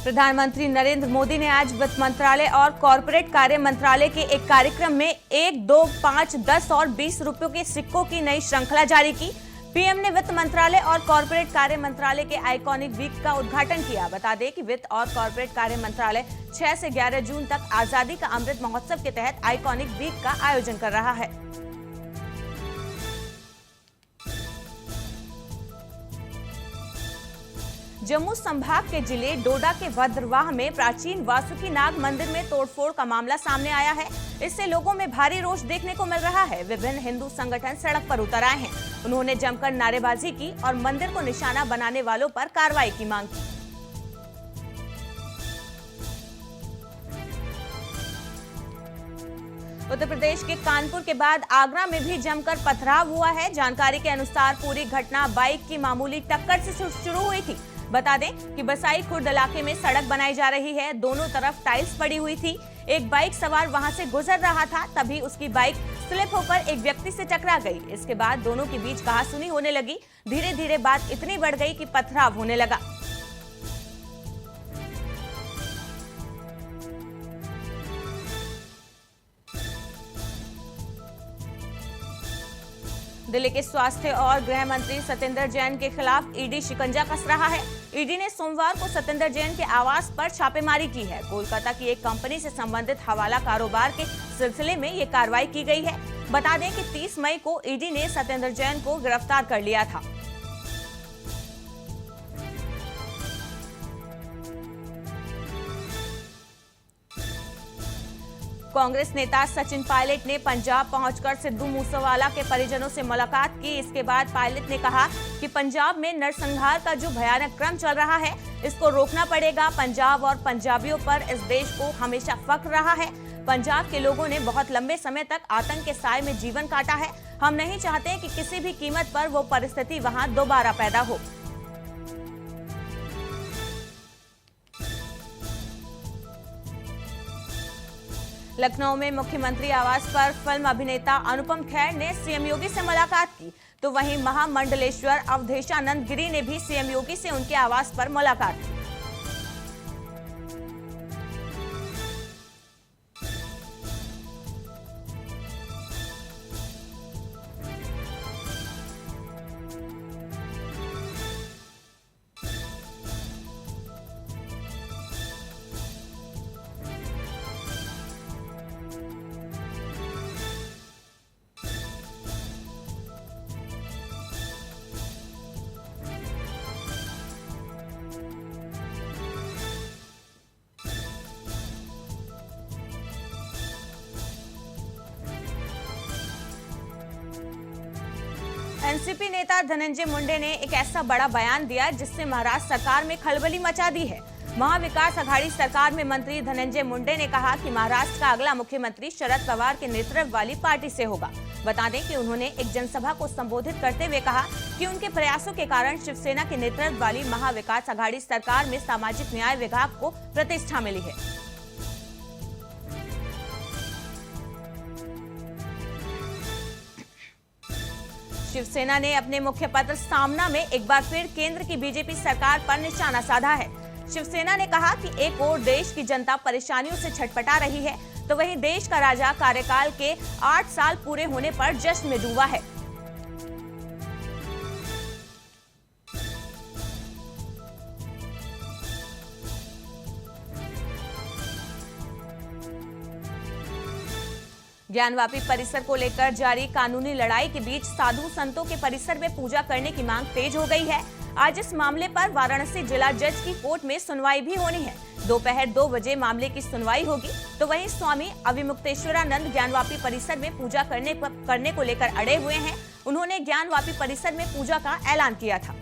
प्रधानमंत्री नरेंद्र मोदी ने आज वित्त मंत्रालय और कॉरपोरेट कार्य मंत्रालय के एक कार्यक्रम में 1, 2, 5, 10 और 20 रुपयों के सिक्कों की नई श्रृंखला जारी की। पीएम ने वित्त मंत्रालय और कॉरपोरेट कार्य मंत्रालय के आइकॉनिक वीक का उद्घाटन किया। बता दें कि वित्त और कॉरपोरेट कार्य मंत्रालय 6 से 11 जून तक आजादी का अमृत महोत्सव के तहत आइकॉनिक वीक का आयोजन कर रहा है। जम्मू संभाग के जिले डोडा के भद्रवाह में प्राचीन वासुकीनाग मंदिर में तोड़फोड़ का मामला सामने आया है। इससे लोगों में भारी रोष देखने को मिल रहा है। विभिन्न हिंदू संगठन सड़क पर उतर आए हैं। उन्होंने जमकर नारेबाजी की और मंदिर को निशाना बनाने वालों पर कार्रवाई की मांग की। उत्तर प्रदेश के कानपुर के बाद आगरा में भी जमकर पथराव हुआ है। जानकारी के अनुसार पूरी घटना बाइक की मामूली टक्कर से शुरू हुई थी। बता दें कि बसाई खुर्द इलाके में सड़क बनाई जा रही है। दोनों तरफ टाइल्स पड़ी हुई थी। एक बाइक सवार वहां से गुजर रहा था, तभी उसकी बाइक स्लिप होकर एक व्यक्ति से टकरा गई। इसके बाद दोनों के बीच कहासुनी होने लगी। धीरे धीरे बात इतनी बढ़ गई कि पथराव होने लगा। दिल्ली के स्वास्थ्य और गृह मंत्री सत्येंद्र जैन के खिलाफ ईडी शिकंजा कस रहा है। ईडी ने सोमवार को सत्येंद्र जैन के आवास पर छापेमारी की है। कोलकाता की एक कंपनी से संबंधित हवाला कारोबार के सिलसिले में ये कार्रवाई की गई है। बता दें कि 30 मई को ईडी ने सत्येंद्र जैन को गिरफ्तार कर लिया था। कांग्रेस नेता सचिन पायलट ने पंजाब पहुंचकर सिद्धू मूसेवाला के परिजनों से मुलाकात की। इसके बाद पायलट ने कहा कि पंजाब में नरसंहार का जो भयानक क्रम चल रहा है, इसको रोकना पड़ेगा। पंजाब और पंजाबियों पर इस देश को हमेशा फख्र रहा है। पंजाब के लोगों ने बहुत लंबे समय तक आतंक के साए में जीवन काटा है। हम नहीं चाहते कि किसी भी कीमत पर वो परिस्थिति वहां दोबारा पैदा हो। लखनऊ में मुख्यमंत्री आवास पर फिल्म अभिनेता अनुपम खेर ने सीएम योगी से मुलाकात की, तो वहीं महामंडलेश्वर अवधेशानंद गिरी ने भी सीएम योगी से उनके आवास पर मुलाकात की। एनसीपी नेता धनंजय मुंडे ने एक ऐसा बड़ा बयान दिया जिससे महाराष्ट्र सरकार में खलबली मचा दी है। महाविकास अघाड़ी सरकार में मंत्री धनंजय मुंडे ने कहा कि महाराष्ट्र का अगला मुख्यमंत्री शरद पवार के नेतृत्व वाली पार्टी से होगा। बता दें कि उन्होंने एक जनसभा को संबोधित करते हुए कहा कि उनके प्रयासों के कारण शिवसेना के नेतृत्व वाली महाविकास अघाड़ी सरकार में सामाजिक न्याय विभाग को प्रतिष्ठा मिली है। शिवसेना ने अपने मुख्य पत्र सामना में एक बार फिर केंद्र की बीजेपी सरकार पर निशाना साधा है। शिवसेना ने कहा कि एक ओर देश की जनता परेशानियों से छटपटा रही है, तो वहीं देश का राजा कार्यकाल के 8 साल पूरे होने पर जश्न में डूबा है। ज्ञानवापी परिसर को लेकर जारी कानूनी लड़ाई के बीच साधु संतों के परिसर में पूजा करने की मांग तेज हो गई है। आज इस मामले पर वाराणसी जिला जज की कोर्ट में सुनवाई भी होनी है। दोपहर 2 बजे मामले की सुनवाई होगी, तो वहीं स्वामी अविमुक्तेश्वरानंद ज्ञानवापी परिसर में पूजा करने को लेकर अड़े हुए हैं। उन्होंने ज्ञानवापी परिसर में पूजा का ऐलान किया था।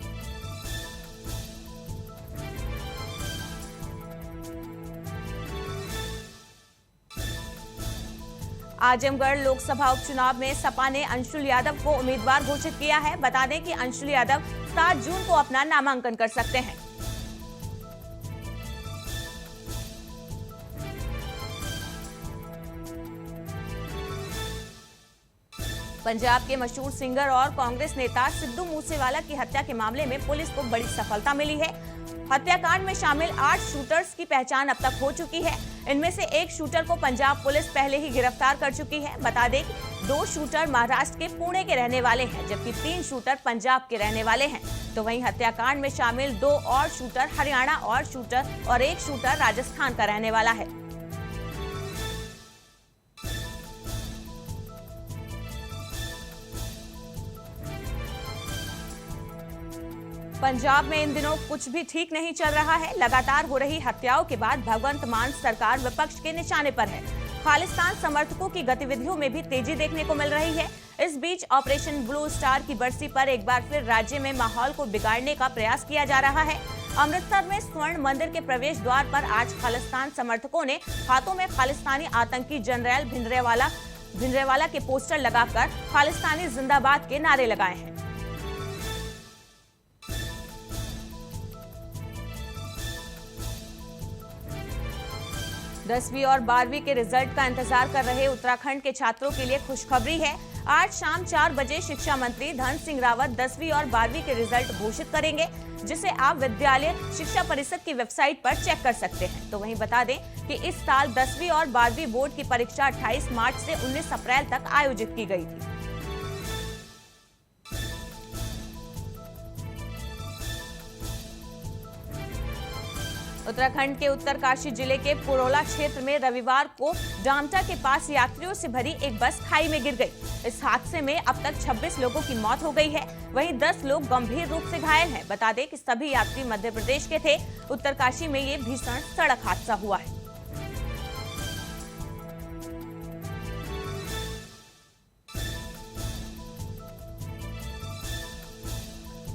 आजमगढ़ लोकसभा उपचुनाव में सपा ने अंशुल यादव को उम्मीदवार घोषित किया है। बता दें कि अंशुल यादव 7 जून को अपना नामांकन कर सकते हैं। पंजाब के मशहूर सिंगर और कांग्रेस नेता सिद्धू मूसेवाला की हत्या के मामले में पुलिस को बड़ी सफलता मिली है। हत्याकांड में शामिल 8 शूटर्स की पहचान अब तक हो चुकी है। इनमें से एक शूटर को पंजाब पुलिस पहले ही गिरफ्तार कर चुकी है। बता दें कि 2 शूटर महाराष्ट्र के पुणे के रहने वाले हैं, जबकि 3 शूटर पंजाब के रहने वाले हैं। तो वहीं हत्याकांड में शामिल 2 और शूटर हरियाणा और एक शूटर राजस्थान का रहने वाला है। पंजाब में इन दिनों कुछ भी ठीक नहीं चल रहा है। लगातार हो रही हत्याओं के बाद भगवंत मान सरकार विपक्ष के निशाने पर है। खालिस्तान समर्थकों की गतिविधियों में भी तेजी देखने को मिल रही है। इस बीच ऑपरेशन ब्लू स्टार की बरसी पर एक बार फिर राज्य में माहौल को बिगाड़ने का प्रयास किया जा रहा है। अमृतसर में स्वर्ण मंदिर के प्रवेश द्वार पर आज खालिस्तान समर्थकों ने हाथों में खालिस्तानी आतंकी जनरल भिंडरेवाला के पोस्टर लगाकर खालिस्तानी जिंदाबाद के नारे लगाए हैं। 10वीं और 12वीं के रिजल्ट का इंतजार कर रहे उत्तराखंड के छात्रों के लिए खुशखबरी है। आज शाम 4 बजे शिक्षा मंत्री धन सिंह रावत 10वीं और 12वीं के रिजल्ट घोषित करेंगे, जिसे आप विद्यालय शिक्षा परिषद की वेबसाइट पर चेक कर सकते हैं। तो वहीं बता दें कि इस साल 10वीं और 12वीं बोर्ड की परीक्षा 28 मार्च से 19 अप्रैल तक आयोजित की गई थी। उत्तराखंड के उत्तरकाशी जिले के पुरोला क्षेत्र में रविवार को डामटा के पास यात्रियों से भरी एक बस खाई में गिर गई। इस हादसे में अब तक 26 लोगों की मौत हो गई है, वहीं 10 लोग गंभीर रूप से घायल हैं। बता दें कि सभी यात्री मध्य प्रदेश के थे। उत्तरकाशी में ये भीषण सड़क हादसा हुआ है।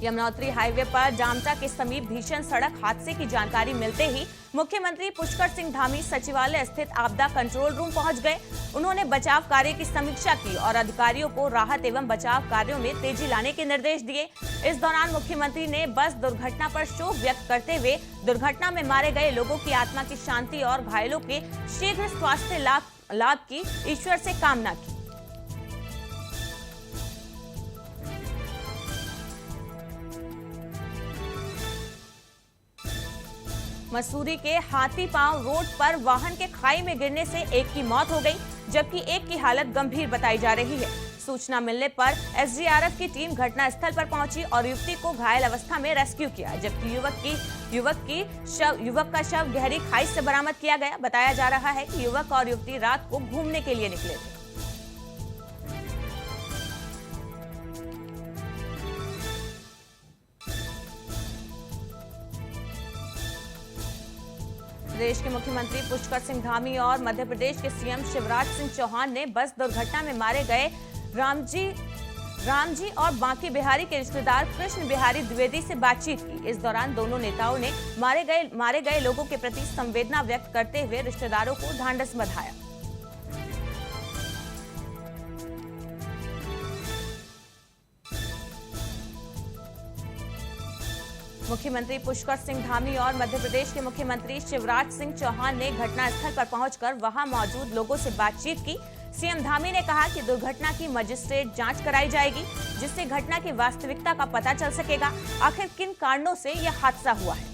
यमुनोत्री हाईवे पर डामटा के समीप भीषण सड़क हादसे की जानकारी मिलते ही मुख्यमंत्री पुष्कर सिंह धामी सचिवालय स्थित आपदा कंट्रोल रूम पहुंच गए। उन्होंने बचाव कार्य की समीक्षा की और अधिकारियों को राहत एवं बचाव कार्यों में तेजी लाने के निर्देश दिए। इस दौरान मुख्यमंत्री ने बस दुर्घटना पर शोक व्यक्त करते हुए दुर्घटना में मारे गए लोगों की आत्मा की शांति और घायलों के शीघ्र स्वास्थ्य लाभ की ईश्वर से कामना की। मसूरी के हाथी पांव रोड पर वाहन के खाई में गिरने से एक की मौत हो गई, जबकि एक की हालत गंभीर बताई जा रही है। सूचना मिलने पर एसडीआरएफ की टीम घटनास्थल पर पहुंची और युवती को घायल अवस्था में रेस्क्यू किया, जबकि युवक का शव गहरी खाई से बरामद किया गया। बताया जा रहा है कि युवक और युवती रात को घूमने के लिए निकले थे। प्रदेश के मुख्यमंत्री पुष्कर सिंह धामी और मध्य प्रदेश के सीएम शिवराज सिंह चौहान ने बस दुर्घटना में मारे गए रामजी और बांकी बिहारी के रिश्तेदार कृष्ण बिहारी द्विवेदी से बातचीत की। इस दौरान दोनों नेताओं ने मारे गए लोगों के प्रति संवेदना व्यक्त करते हुए रिश्तेदारों को ढांढस बंधाया। मुख्यमंत्री पुष्कर सिंह धामी और मध्य प्रदेश के मुख्यमंत्री शिवराज सिंह चौहान ने घटनास्थल पर पहुंचकर वहां मौजूद लोगों से बातचीत की। सीएम धामी ने कहा कि दुर्घटना की मजिस्ट्रेट जांच कराई जाएगी, जिससे घटना की वास्तविकता का पता चल सकेगा। आखिर किन कारणों से यह हादसा हुआ है।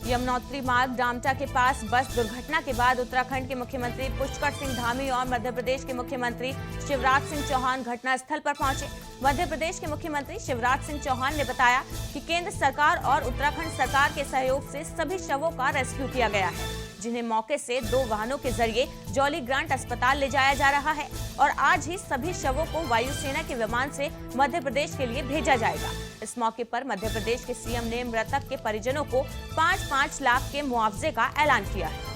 यमुनोत्री मार्ग डामटा के पास बस दुर्घटना के बाद उत्तराखंड के मुख्यमंत्री पुष्कर सिंह धामी और मध्य प्रदेश के मुख्यमंत्री शिवराज सिंह चौहान घटनास्थल पर पहुंचे। मध्य प्रदेश के मुख्यमंत्री शिवराज सिंह चौहान ने बताया कि केंद्र सरकार और उत्तराखंड सरकार के सहयोग से सभी शवों का रेस्क्यू किया गया है, जिन्हें मौके से 2 वाहनों के जरिए जॉली ग्रांट अस्पताल ले जाया जा रहा है और आज ही सभी शवों को वायुसेना के विमान से मध्य प्रदेश के लिए भेजा जाएगा। इस मौके पर मध्य प्रदेश के सीएम ने मृतक के परिजनों को 5-5 लाख के मुआवजे का ऐलान किया है।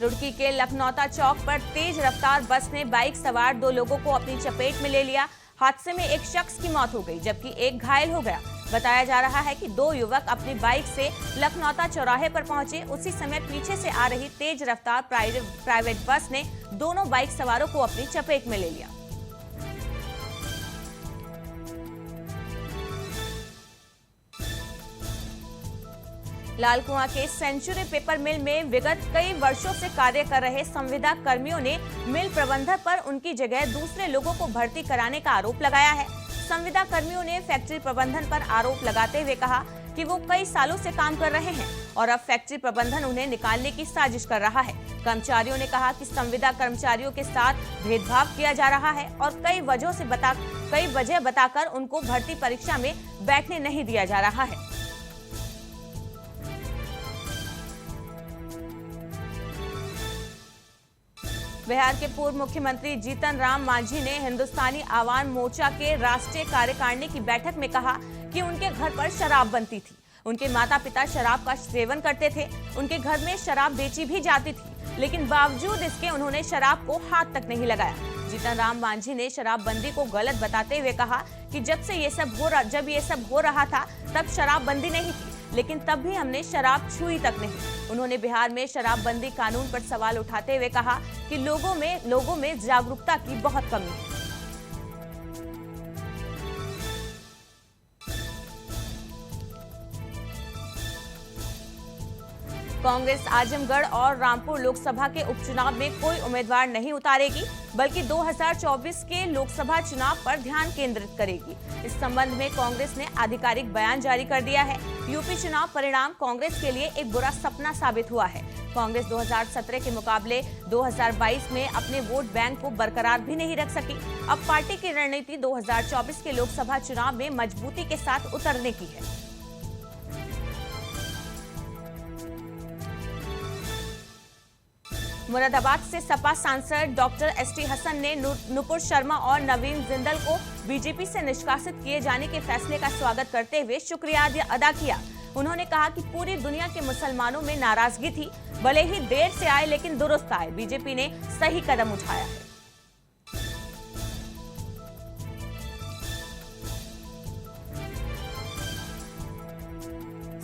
रुड़की के लखनौता चौक पर तेज रफ्तार बस ने बाइक सवार 2 लोगों को अपनी चपेट में ले लिया। हादसे में एक शख्स की मौत हो गई, जबकि एक घायल हो गया। बताया जा रहा है कि 2 युवक अपनी बाइक से लखनौता चौराहे पर पहुंचे। उसी समय पीछे से आ रही तेज रफ्तार प्राइवेट बस ने दोनों बाइक सवारों को अपनी चपेट में ले लिया। लाल कुआं के सेंचुरी पेपर मिल में विगत कई वर्षों से कार्य कर रहे संविदा कर्मियों ने मिल प्रबंधक पर उनकी जगह दूसरे लोगों को भर्ती कराने का आरोप लगाया है। संविदा कर्मियों ने फैक्ट्री प्रबंधन पर आरोप लगाते हुए कहा कि वो कई सालों से काम कर रहे हैं और अब फैक्ट्री प्रबंधन उन्हें निकालने की साजिश कर रहा है। कर्मचारियों ने कहा कि संविदा कर्मचारियों के साथ भेदभाव किया जा रहा है और कई वजह बताकर उनको भर्ती परीक्षा में बैठने नहीं दिया जा रहा है। बिहार के पूर्व मुख्यमंत्री जीतन राम मांझी ने हिंदुस्तानी आवाम मोर्चा के राष्ट्रीय कार्यकारिणी की बैठक में कहा कि उनके घर पर शराब बनती थी। उनके माता पिता शराब का सेवन करते थे। उनके घर में शराब बेची भी जाती थी, लेकिन बावजूद इसके उन्होंने शराब को हाथ तक नहीं लगाया। जीतन राम मांझी ने शराबबंदी को गलत बताते हुए कहा कि जब ये सब हो रहा था तब शराबबंदी नहीं थी, लेकिन तब भी हमने शराब छुई तक नहीं। उन्होंने बिहार में शराबबंदी कानून पर सवाल उठाते हुए कहा कि लोगों में जागरूकता की बहुत कमी है। कांग्रेस आजमगढ़ और रामपुर लोकसभा के उपचुनाव में कोई उम्मीदवार नहीं उतारेगी, बल्कि 2024 के लोकसभा चुनाव पर ध्यान केंद्रित करेगी। इस संबंध में कांग्रेस ने आधिकारिक बयान जारी कर दिया है। यूपी चुनाव परिणाम कांग्रेस के लिए एक बुरा सपना साबित हुआ है। कांग्रेस 2017 के मुकाबले 2022 में अपने वोट बैंक को बरकरार भी नहीं रख सकी। अब पार्टी की रणनीति 2024 के लोकसभा चुनाव में मजबूती के साथ उतरने की है। मुरादाबाद से सपा सांसद डॉक्टर एसटी हसन ने नुपुर शर्मा और नवीन जिंदल को बीजेपी से निष्कासित किए जाने के फैसले का स्वागत करते हुए शुक्रिया अदा किया। उन्होंने कहा कि पूरी दुनिया के मुसलमानों में नाराजगी थी, भले ही देर से आए लेकिन दुरुस्त आए। बीजेपी ने सही कदम उठाया है।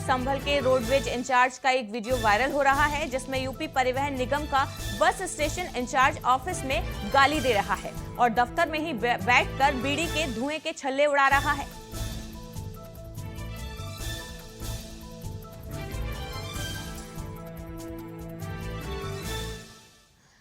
संभल के रोडवेज इंचार्ज का एक वीडियो वायरल हो रहा है, जिसमें यूपी परिवहन निगम का बस स्टेशन इंचार्ज ऑफिस में गाली दे रहा है और दफ्तर में ही बैठकर बीड़ी के धुएं के छल्ले उड़ा रहा है।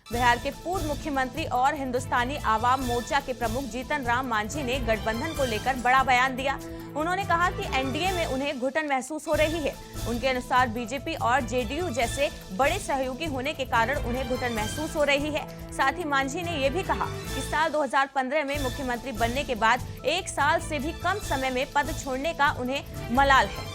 बिहार के पूर्व मुख्यमंत्री और हिंदुस्तानी आवाम मोर्चा के प्रमुख जीतन राम मांझी ने गठबंधन को लेकर बड़ा बयान दिया। उन्होंने कहा कि एनडीए में उन्हें घुटन महसूस हो रही है। उनके अनुसार बीजेपी और जेडीयू जैसे बड़े सहयोगी होने के कारण उन्हें घुटन महसूस हो रही है। साथ ही मांझी ने यह भी कहा कि साल 2015 में मुख्यमंत्री बनने के बाद 1 साल से भी कम समय में पद छोड़ने का उन्हें मलाल है।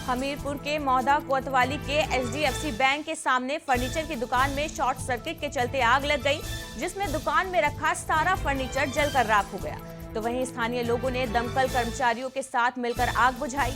हमीरपुर के मौदा कोतवाली के एचडीएफसी बैंक के सामने फर्नीचर की दुकान में शॉर्ट सर्किट के चलते आग लग गई, जिसमें दुकान में रखा सारा फर्नीचर जलकर राख हो गया। तो वहीं स्थानीय लोगों ने दमकल कर्मचारियों के साथ मिलकर आग बुझाई।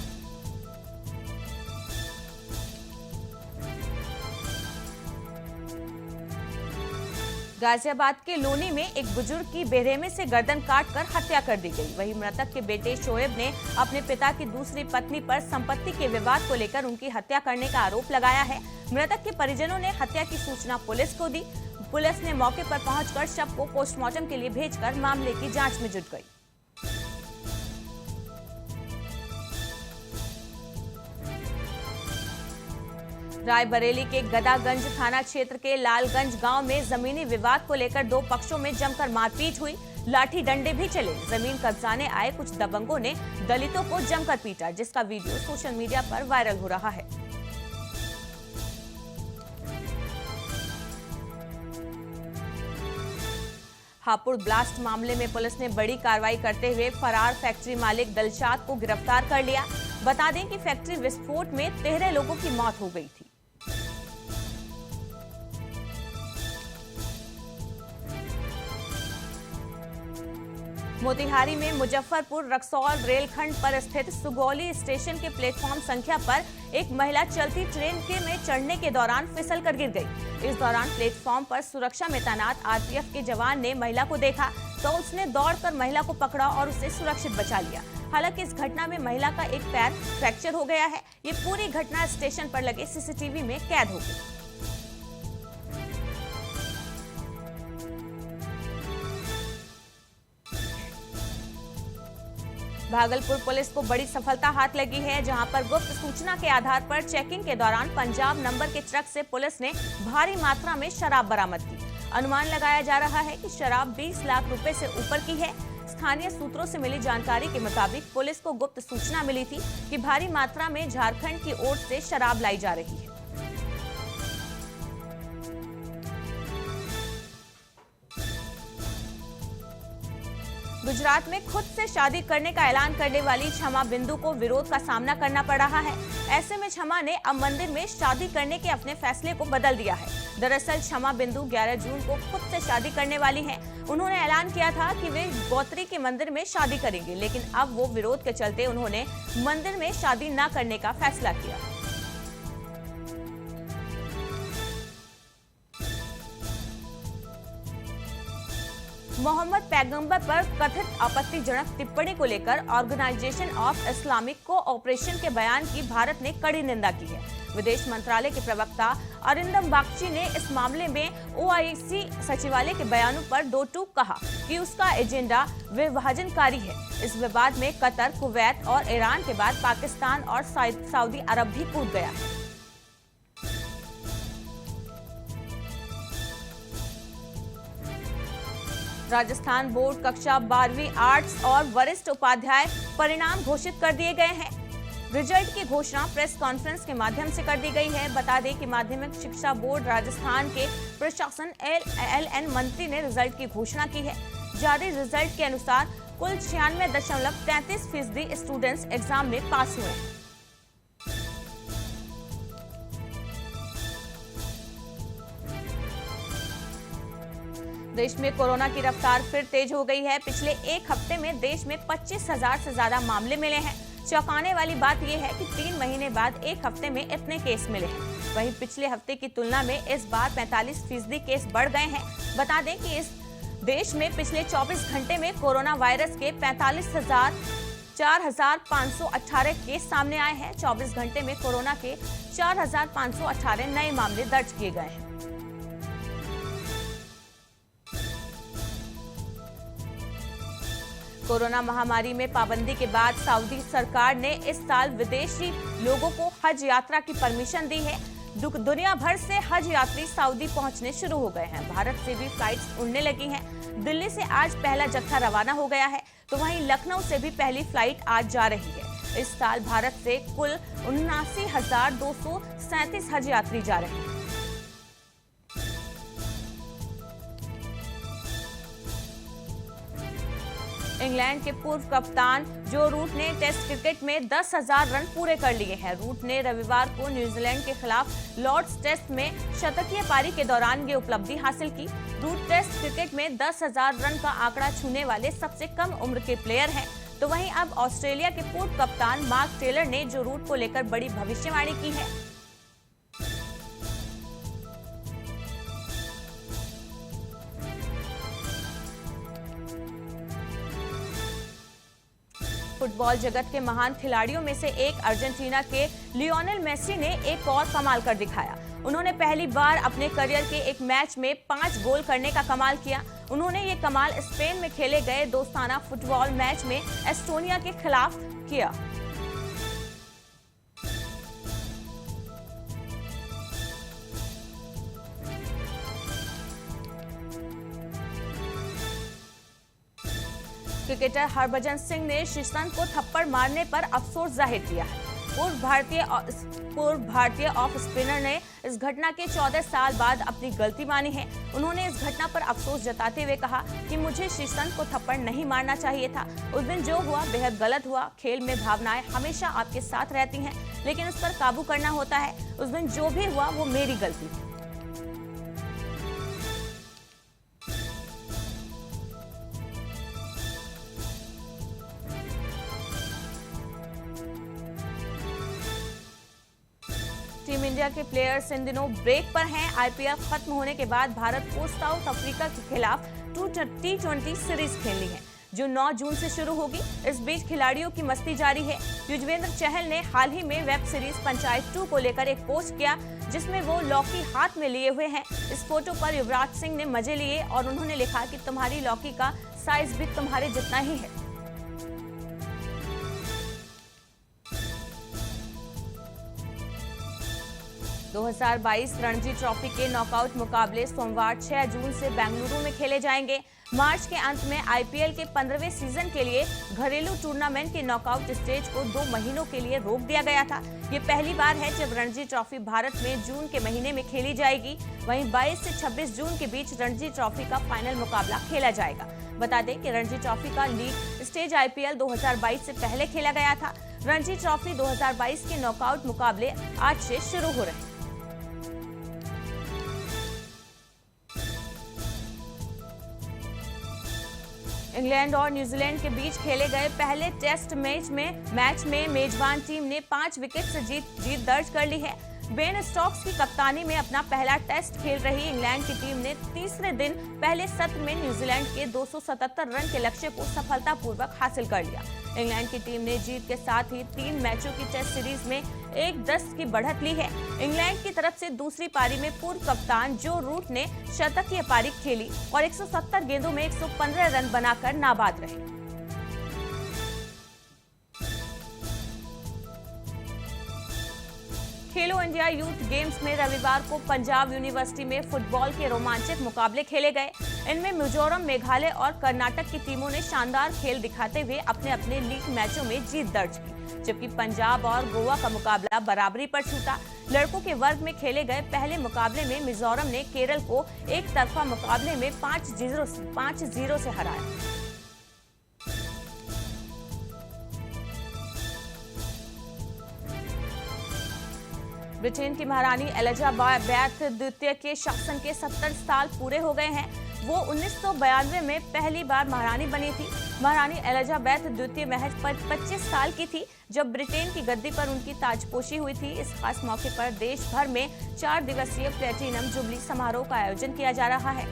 गाजियाबाद के लोनी में एक बुजुर्ग की बेरहमी से गर्दन काटकर हत्या कर दी गई। वहीं मृतक के बेटे शोएब ने अपने पिता की दूसरी पत्नी पर संपत्ति के विवाद को लेकर उनकी हत्या करने का आरोप लगाया है। मृतक के परिजनों ने हत्या की सूचना पुलिस को दी। पुलिस ने मौके पर पहुंचकर शव को पोस्टमार्टम के लिए भेजकर मामले की जांच में जुट गई। रायबरेली के गदागंज थाना क्षेत्र के लालगंज गांव में जमीनी विवाद को लेकर 2 पक्षों में जमकर मारपीट हुई। लाठी डंडे भी चले। जमीन कब्जाने आए कुछ दबंगों ने दलितों को जमकर पीटा, जिसका वीडियो सोशल मीडिया पर वायरल हो रहा है। हापुड़ ब्लास्ट मामले में पुलिस ने बड़ी कार्रवाई करते हुए फरार फैक्ट्री मालिक दलशाद को गिरफ्तार कर लिया। बता दें कि फैक्ट्री विस्फोट में 13 लोगों की मौत हो गई थी। मोतिहारी में मुजफ्फरपुर रक्सौल रेलखंड पर स्थित सुगौली स्टेशन के प्लेटफॉर्म संख्या पर एक महिला चलती ट्रेन में चढ़ने के दौरान फिसल कर गिर गई। इस दौरान प्लेटफॉर्म पर सुरक्षा में तैनात आरपीएफ के जवान ने महिला को देखा तो उसने दौड़कर महिला को पकड़ा और उसे सुरक्षित बचा लिया। हालांकि इस घटना में महिला का एक पैर फ्रैक्चर हो गया है। ये पूरी घटना स्टेशन पर लगे सीसीटीवी में कैद हो गई। भागलपुर पुलिस को बड़ी सफलता हाथ लगी है, जहां पर गुप्त सूचना के आधार पर चेकिंग के दौरान पंजाब नंबर के ट्रक से पुलिस ने भारी मात्रा में शराब बरामद की। अनुमान लगाया जा रहा है कि शराब 20 लाख रुपए से ऊपर की है। स्थानीय सूत्रों से मिली जानकारी के मुताबिक पुलिस को गुप्त सूचना मिली थी कि भारी मात्रा में झारखंड की ओर से शराब लाई जा रही है। गुजरात में खुद से शादी करने का ऐलान करने वाली क्षमा बिंदु को विरोध का सामना करना पड़ रहा है। ऐसे में क्षमा ने अब मंदिर में शादी करने के अपने फैसले को बदल दिया है। दरअसल क्षमा बिंदु 11 जून को खुद से शादी करने वाली हैं। उन्होंने ऐलान किया था कि वे गौत्री के मंदिर में शादी करेंगे, लेकिन अब वो विरोध के चलते उन्होंने मंदिर में शादी न करने का फैसला किया। मोहम्मद पैगंबर पर कथित आपत्तिजनक टिप्पणी को लेकर ऑर्गेनाइजेशन ऑफ इस्लामिक कोऑपरेशन के बयान की भारत ने कड़ी निंदा की है। विदेश मंत्रालय के प्रवक्ता अरिंदम बागची ने इस मामले में ओआईसी सचिवालय के बयानों पर दो टूक कहा कि उसका एजेंडा विभाजनकारी है। इस विवाद में कतर, कुवैत और ईरान के बाद पाकिस्तान और सऊदी अरब भी कूद गया है। राजस्थान बोर्ड कक्षा 12वीं आर्ट्स और वरिष्ठ उपाध्याय परिणाम घोषित कर दिए गए हैं। रिजल्ट की घोषणा प्रेस कॉन्फ्रेंस के माध्यम से कर दी गई है। बता दें कि माध्यमिक शिक्षा बोर्ड राजस्थान के प्रशासन एलएन मंत्री ने रिजल्ट की घोषणा की है। जारी रिजल्ट के अनुसार कुल 96.33% स्टूडेंट्स एग्जाम में पास हुए हैं। देश में कोरोना की रफ्तार फिर तेज हो गई है। पिछले एक हफ्ते में देश में 25,000 से ज्यादा मामले मिले हैं। चौंकाने वाली बात यह है कि 3 महीने बाद एक हफ्ते में इतने केस मिले हैं। वहीं पिछले हफ्ते की तुलना में इस बार 45% केस बढ़ गए हैं। बता दें कि इस देश में पिछले 24 घंटे में कोरोना वायरस के 4,518 केस सामने आए हैं। 24 घंटे में कोरोना के 4,518 नए मामले दर्ज किए गए हैं। कोरोना महामारी में पाबंदी के बाद सऊदी सरकार ने इस साल विदेशी लोगों को हज यात्रा की परमिशन दी है। दुनिया भर से हज यात्री सऊदी पहुंचने शुरू हो गए हैं। भारत से भी फ्लाइट्स उड़ने लगी हैं। दिल्ली से आज पहला जत्था रवाना हो गया है, तो वहीं लखनऊ से भी पहली फ्लाइट आज जा रही है। इस साल भारत से कुल 79,237 हज यात्री जा रहे हैं। इंग्लैंड के पूर्व कप्तान जो रूट ने टेस्ट क्रिकेट में 10,000 रन पूरे कर लिए हैं। रूट ने रविवार को न्यूजीलैंड के खिलाफ लॉर्ड्स टेस्ट में शतकीय पारी के दौरान ये उपलब्धि हासिल की। रूट टेस्ट क्रिकेट में 10,000 रन का आंकड़ा छूने वाले सबसे कम उम्र के प्लेयर हैं। तो वहीं अब ऑस्ट्रेलिया के पूर्व कप्तान मार्क टेलर ने जो रूट को लेकर बड़ी भविष्यवाणी की है। फुटबॉल जगत के महान खिलाड़ियों में से एक अर्जेंटीना के लियोनेल मेसी ने एक और कमाल कर दिखाया। उन्होंने पहली बार अपने करियर के एक मैच में 5 गोल करने का कमाल किया। उन्होंने ये कमाल स्पेन में खेले गए दोस्ताना फुटबॉल मैच में एस्टोनिया के खिलाफ किया। क्रिकेटर हरभजन सिंह ने श्रीसंत को थप्पड़ मारने पर अफसोस जाहिर किया है। पूर्व भारतीय ऑफ स्पिनर ने इस घटना के 14 साल बाद अपनी गलती मानी है। उन्होंने इस घटना पर अफसोस जताते हुए कहा कि मुझे श्रीसंत को थप्पड़ नहीं मारना चाहिए था। उस दिन जो हुआ बेहद गलत हुआ। खेल में भावनाएं हमेशा आपके साथ रहती हैं, लेकिन उस पर काबू करना होता है। उस दिन जो भी हुआ वो मेरी गलती थी। टीम इंडिया के प्लेयर्स इन दिनों ब्रेक पर हैं। आईपीएल खत्म होने के बाद भारत को साउथ अफ्रीका के खिलाफ T20 सीरीज खेलनी है। जो 9 जून से शुरू होगी। इस बीच खिलाड़ियों की मस्ती जारी है। युजवेंद्र चहल ने हाल ही में वेब सीरीज पंचायत 2 को लेकर एक पोस्ट किया, जिसमें वो लौकी हाथ में लिए हुए हैं। इस फोटो पर युवराज सिंह ने मजे लिए और उन्होंने लिखा कि तुम्हारी लौकी का साइज भी तुम्हारे जितना ही है। – 2022 रणजी ट्रॉफी के नॉकआउट मुकाबले सोमवार 6 जून से बेंगलुरु में खेले जाएंगे। मार्च के अंत में आईपीएल के 15वें सीजन के लिए घरेलू टूर्नामेंट के नॉकआउट स्टेज को 2 महीनों के लिए रोक दिया गया था। ये पहली बार है जब रणजी ट्रॉफी भारत में जून के महीने में खेली जाएगी। वहीं 22 से 26 जून के बीच रणजी ट्रॉफी का फाइनल मुकाबला खेला जाएगा। बता दें कि रणजी ट्रॉफी का लीग स्टेज आईपीएल 2022 से पहले खेला गया था। रणजी ट्रॉफी 2022 के नॉकआउट मुकाबले आज से शुरू हो रहे हैं। इंग्लैंड और न्यूजीलैंड के बीच खेले गए पहले टेस्ट मैच में मेजबान टीम ने 5 विकेट से जीत दर्ज कर ली है। बेन स्टोक्स की कप्तानी में अपना पहला टेस्ट खेल रही इंग्लैंड की टीम ने तीसरे दिन पहले सत्र में न्यूजीलैंड के 277 रन के लक्ष्य को सफलतापूर्वक हासिल कर लिया। इंग्लैंड की टीम ने जीत के साथ ही 3 मैचों की टेस्ट सीरीज में 1-10 की बढ़त ली है। इंग्लैंड की तरफ से दूसरी पारी में पूर्व कप्तान जो रूट ने शतकीय पारी खेली और 170 गेंदों में 115 रन बनाकर नाबाद रहे। खेलो इंडिया यूथ गेम्स में रविवार को पंजाब यूनिवर्सिटी में फुटबॉल के रोमांचक मुकाबले खेले गए। इनमें मिजोरम, मेघालय और कर्नाटक की टीमों ने शानदार खेल दिखाते हुए अपने अपने लीग मैचों में जीत दर्ज की, जबकि पंजाब और गोवा का मुकाबला बराबरी पर छूटा। लड़कों के वर्ग में खेले गए पहले मुकाबले में मिजोरम ने केरल को एक तरफा मुकाबले में 5-0 से हराया। ब्रिटेन की महारानी एलिजाबेथ द्वितीय के शासन के 70 साल पूरे हो गए हैं। वो 1992 में पहली बार महारानी बनी थी। महारानी एलिजाबेथ द्वितीय महज 25 साल की थी जब ब्रिटेन की गद्दी पर उनकी ताजपोशी हुई थी। इस खास मौके पर देश भर में 4 दिवसीय प्लेटिनम जुबली समारोह का आयोजन किया जा रहा है।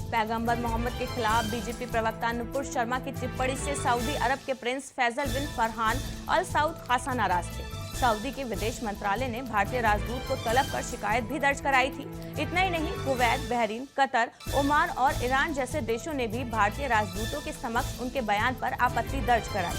पैगंबर मोहम्मद के खिलाफ बीजेपी प्रवक्ता नुपुर शर्मा की टिप्पणी से सऊदी अरब के प्रिंस फैसल बिन फरहान अल सऊद खासा नाराज थे। सऊदी के विदेश मंत्रालय ने भारतीय राजदूत को तलब कर शिकायत भी दर्ज कराई थी। इतना ही नहीं, कुवैत, बहरीन, कतर, ओमान और ईरान जैसे देशों ने भी भारतीय राजदूतों के समक्ष उनके बयान पर आपत्ति दर्ज कराई।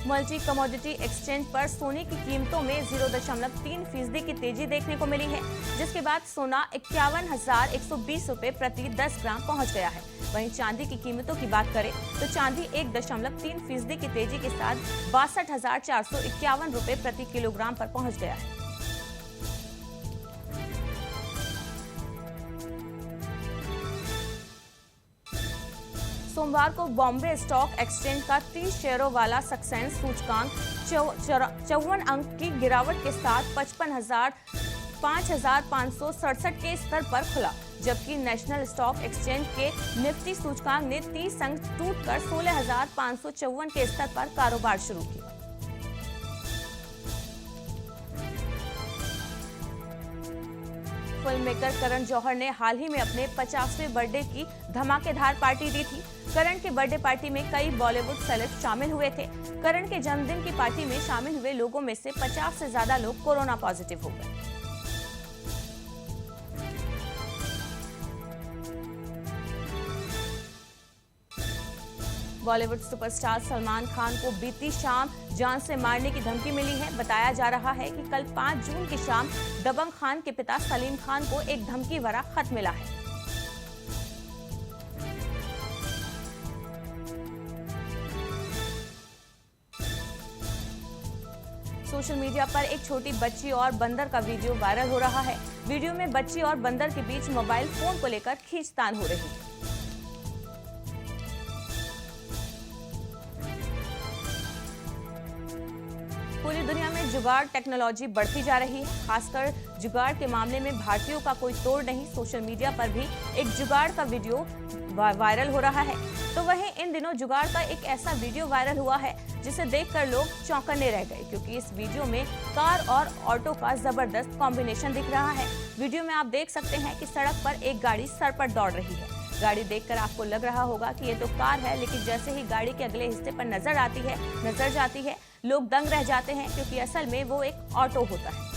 मल्टी कमोडिटी एक्सचेंज पर सोने की कीमतों में 0.3% की तेजी देखने को मिली है, जिसके बाद सोना 51,120 रुपए प्रति 10 ग्राम पहुंच गया है। वहीं चांदी की कीमतों की बात करें तो चांदी 1.3% की तेजी के साथ 62,451 रुपए प्रति किलोग्राम पर पहुंच गया है। सोमवार को बॉम्बे स्टॉक एक्सचेंज का 30 शेयरों वाला सक्सेना सूचकांक 54 अंक की गिरावट के साथ 5,567 के स्तर पर खुला, जबकि नेशनल स्टॉक एक्सचेंज के निफ्टी सूचकांक ने 30 अंक टूटकर 16,554 के स्तर पर कारोबार शुरू किया। फिल्म मेकर करण जौहर ने हाल ही में अपने 50वें बर्थडे की धमाकेदार पार्टी दी थी। करण के बर्थडे पार्टी में कई बॉलीवुड सेलेब्स शामिल हुए थे। करण के जन्मदिन की पार्टी में शामिल हुए लोगों में से 50 से ज्यादा लोग कोरोना पॉजिटिव हो गए। बॉलीवुड सुपरस्टार सलमान खान को बीती शाम जान से मारने की धमकी मिली है। बताया जा रहा है कि कल 5 जून की शाम दबंग खान के पिता सलीम खान को एक धमकी भरा खत मिला है। सोशल मीडिया पर एक छोटी बच्ची और बंदर का वीडियो वायरल हो रहा है। वीडियो में बच्ची और बंदर के बीच मोबाइल फोन को लेकर खींचतान हो रही है। पूरी दुनिया में जुगाड़ टेक्नोलॉजी बढ़ती जा रही है। खासकर जुगाड़ के मामले में भारतीयों का कोई तोड़ नहीं। सोशल मीडिया पर भी एक जुगाड़ का वीडियो वायरल हो रहा है। तो वहीं इन दिनों जुगाड़ का एक ऐसा वीडियो वायरल हुआ है जिसे देखकर लोग चौंकन्ने रह गए, क्योंकि इस वीडियो में कार और ऑटो का जबरदस्त कॉम्बिनेशन दिख रहा है। वीडियो में आप देख सकते हैं कि सड़क पर एक गाड़ी सर पर दौड़ रही है। गाड़ी देखकर आपको लग रहा होगा कि ये तो कार है, लेकिन जैसे ही गाड़ी के अगले हिस्से पर नजर जाती है, लोग दंग रह जाते हैं, क्योंकि असल में वो एक ऑटो होता है।